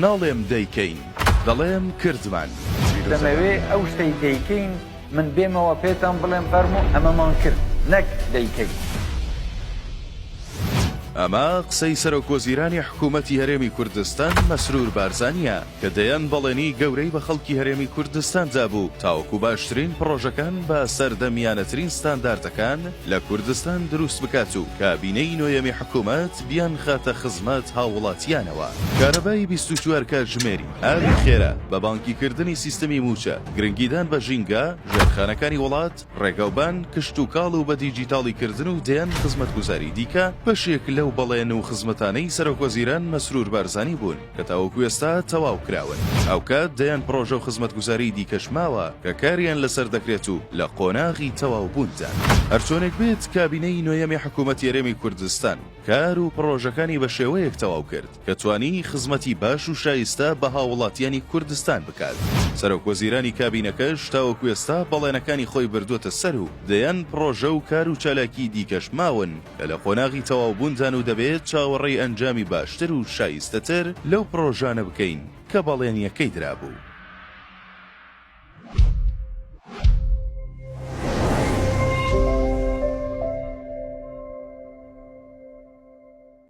ناڵێم دەیکەین دەڵێم کردمان دەمەوێ ئەو شتەی دەیکەین من بێمەوە پێتان بڵێم فەرموو ئەمەمان کرد نەک دەیکەین. ئەمە قسەی سەرۆکوەزیرانی حکوومەتی هەرێمی کوردستان مەسرور بارزانیە کە دەیان بەڵێنی گەورەی بە خەڵکی هەرێمی کوردستان دابوو تاوەکو باشترین پرۆژەکان بە سەردەمیانەترین ستانداردەکان لە کوردستان دروست بکات و کابینەی نۆیەمی حکوومەت بیان خاتە خزمەت هاوڵاتیانەوە. کارەبای 24 کاتژمێری ئاوی خێرا بە بانکیکردنی سیستەمی موچە گرنگیدان بە ژینگە ژێرخانەکانی وڵات ڕێگەوبان کشت و کاڵ و بە دیجیتاڵیکردن و دەیان خزمەتگوزاری دیکە بەشێک لەو بەڵێن و خزمەتانەی سەرۆکوەزیران مەسرور بارزانی بوون کە تاوەکو ئێستا تەواو کراون. ئەو کات دەیان پرۆژە و خزمەتگوزاری دیکەش ماوە کە کاریان لەسەر دەکرێت و لە قۆناغی تەواو بووندا. هەرچۆنێک بێت کابینەی نۆیەمی حکوومەتی هەرێمی کوردستان کار و پرۆژەکانی بە شێوەیەک تەواو کرد کە توانی خزمەتی باش و شایستە بە هاوڵاتیانی کوردستان بکات. سەرۆکوەزیرانی کابینەکەش تاوەکو ئێستا بەڵێنەکانی خۆی بردووەتە سەر و دەیان پرۆژە و کار و چالاکی دیکەش ماون کە لە قۆناغی تەواو بووندان و دەبێت چاوەڕێی ئەنجامی باشتر و شایستەتر لەو پرۆژانە بکەین کە بەڵێنیەکەی درابوو.